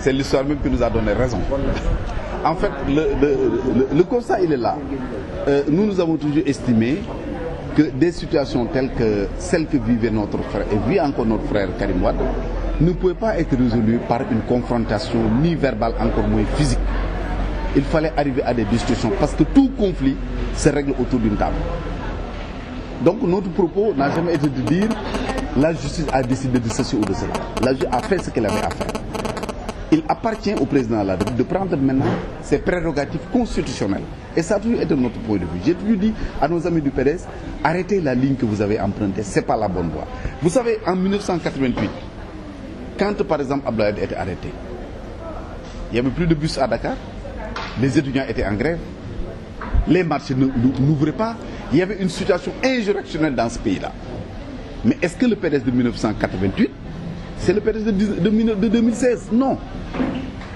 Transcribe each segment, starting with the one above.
c'est l'histoire même qui nous a donné raison. En fait, le constat, il est là. Nous avons toujours estimé que des situations telles que celles que vivait notre frère, et vit encore notre frère Karim Wade, ne pouvaient pas être résolues par une confrontation ni verbale, encore moins physique. Il fallait arriver à des discussions parce que tout conflit se règle autour d'une table. Donc notre propos n'a jamais été de dire la justice a décidé de ceci ou de cela. La justice a fait ce qu'elle avait à faire. Il appartient au président de la République de prendre maintenant ses prérogatives constitutionnelles. Et ça a toujours été notre point de vue. J'ai toujours dit à nos amis du PDS, arrêtez la ligne que vous avez empruntée, ce n'est pas la bonne voie. Vous savez, en 1988, quand par exemple Abdoulaye Wade était arrêté, il n'y avait plus de bus à Dakar, les étudiants étaient en grève, les marchés n'ouvraient pas, il y avait une situation insurrectionnelle dans ce pays-là. Mais est-ce que le PDS de 1988, c'est le PDS de 2016? Non.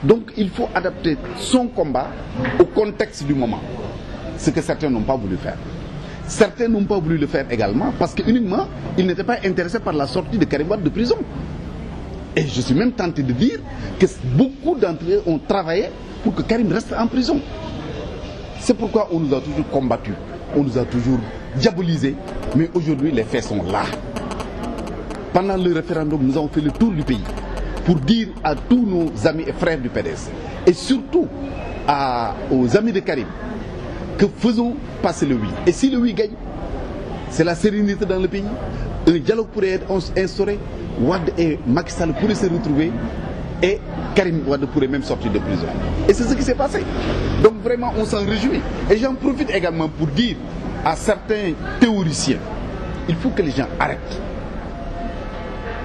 Donc il faut adapter son combat au contexte du moment. Ce que certains n'ont pas voulu faire. Certains n'ont pas voulu le faire également parce que uniquement ils n'étaient pas intéressés par la sortie de Karim Wade de prison. Et je suis même tenté de dire que beaucoup d'entre eux ont travaillé pour que Karim reste en prison. C'est pourquoi on nous a toujours combattus, on nous a toujours diabolisés, mais aujourd'hui les faits sont là. Pendant le référendum, nous avons fait le tour du pays pour dire à tous nos amis et frères du PDS, et surtout aux amis de Karim, que faisons passer le oui. Et si le oui gagne, c'est la sérénité dans le pays, un dialogue pourrait être instauré, Wade et Macky Sall pourraient se retrouver, et Karim Wade pourrait même sortir de prison. Et c'est ce qui s'est passé. Donc vraiment, on s'en réjouit. Et j'en profite également pour dire à certains théoriciens, il faut que les gens arrêtent.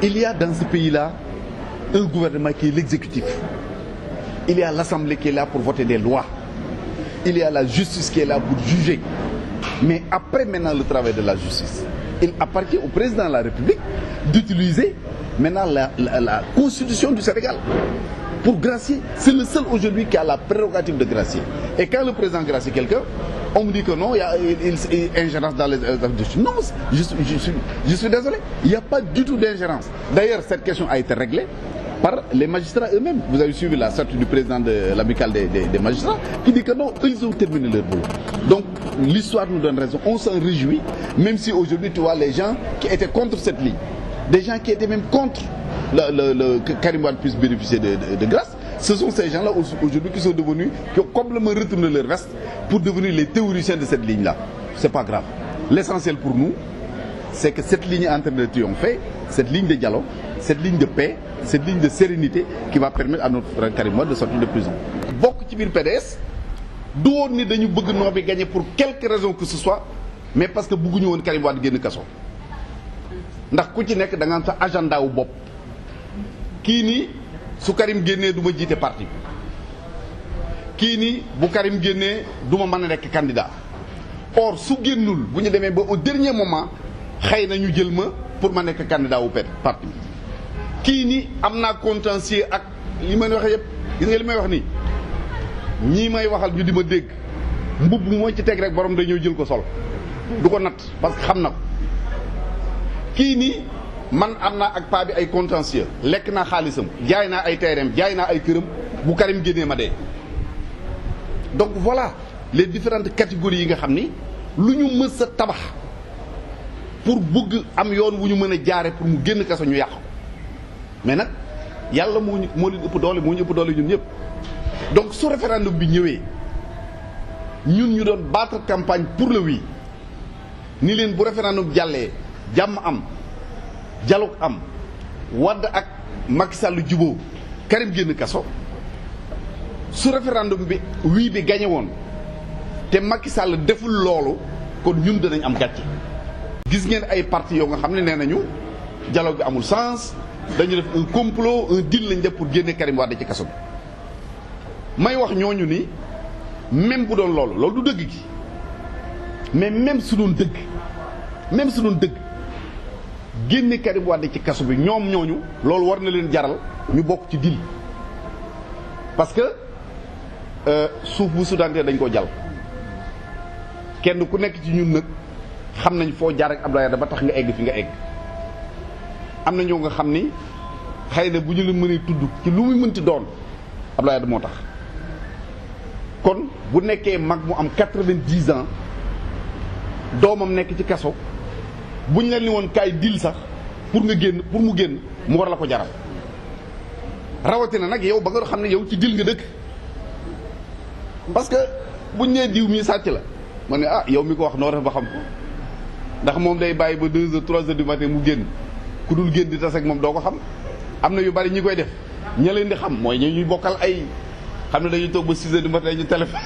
Il y a dans ce pays-là un gouvernement qui est l'exécutif. Il y a l'Assemblée qui est là pour voter des lois. Il y a la justice qui est là pour juger. Mais après maintenant le travail de la justice, il appartient au président de la République d'utiliser maintenant la constitution du Sénégal pour gracier. C'est le seul aujourd'hui qui a la prérogative de gracier. Et quand le président gracie quelqu'un, on me dit que non, il y a une ingérence dans les justice. Non, je suis désolé. Il n'y a pas du tout d'ingérence. D'ailleurs, cette question a été réglée par les magistrats eux-mêmes. Vous avez suivi la sortie du président de l'amicale des magistrats qui dit que non, eux, ils ont terminé leur boulot. Donc, l'histoire nous donne raison. On s'en réjouit, même si aujourd'hui, tu vois les gens qui étaient contre cette ligne, des gens qui étaient même contre que Karim Wade puisse bénéficier de grâce. Ce sont ces gens-là aujourd'hui qui sont devenus, qui ont complètement retourné leur veste pour devenir les théoriciens de cette ligne-là. C'est pas grave. L'essentiel pour nous, c'est que cette ligne est en train de triompher, cette ligne de dialogue, cette ligne de paix, cette ligne de sérénité qui va permettre à notre frère Karim Wade de sortir de prison. Bokk ci biir PDS du woon ni dañu bëgg noo bi gagner pour quelque raison que ce soit, mais parce que bëgguñu woon Karim Wade génn kaso. Ndax ku ci nekk da nga am sa agenda wu bopp. Kii nii su Karim génnee du ma jiite parti bi. Kii nii bu Karim génnee du ma mën a nekk candidat. Or su génnul bu ñu demee ba au dernier moment xëy na ñu jël ma pour ma nekk candidat wu parti bi. Kii nii am naa contentieux ak li may wax yëpp gis nga li may wax nii ñii may waxal ñu di ma dégg mbubb moo ci teg rek borom dañoo jël ko sol du ko natt parce que xam na ko. Kii nii man am naa ak paa bi ay contentieux lekk naa xaalisam jaay naa ay terrain jaay naa ay këram bu Karim génnee ma dee. Donc voilà les différentes catégories yi nga xam ni lu ñu mës a tabax pour bëgg am yoon wu ñu mën a jaare pour mu génn kaso ñu yàq ko mais nag yàlla moo leen ëpp doole moo ñu ëpp doole ñun ñëpp. Donc su référendum bi ñëwee ñun ñu doon battre campagne pour le oui ni leen bu référendum jàllee jàmm am dialogue am Wade ak Macky Sall juboo Karim génn kaso su référendum bi oui bi gagné woon te Macky Sall deful loolu kon ñun danañ am gàcce. Gis ngeen ay parti yoo nga xam ne nee nañu dialogue bi amul sens dañu def un complot un deal lañ def pour génne Karim Wade ci kaso bi. May wax ñooñu ni même bu doon loolu du dëgg gi mais même su doon dëgg génne Karim Wade ci kaso bi ñoom ñooñu loolu war na leen jaral ñu bokk ci deal parce que suuf bu Soudanais dañ ko jàll kenn ku nekk ci ñun nag xam nañ foo jaar ak Abdoulaye Wade ba tax nga egg fi nga egg am na ñoo nga xam ni xëy na bu ñu la mënee tudd ci lu muy mënti doon Abdoulaye Wade moo tax kon bu nekkee mag mu am 90 ans doomam nekk ci kaso buñ leen ni woon kaay dil sax pour nga génn pour mu génn mu war la ko jaral rawatina nag yow ba nga xam ne yow ci dil nga dëkk parce que buñ nee diw mi sàcc la ma ne ah yow mi ko wax noo def ba xam ko ndax moom day bàyyi ba 2 heures 3 heures du matin mu génn ku dul génn di tas ak moom doo ko xam am na yu bari ñi koy def ña leen di xam mooy ñuy bokkal ay xam ne dañuy toog ba 6 heures du matin ñu téléphone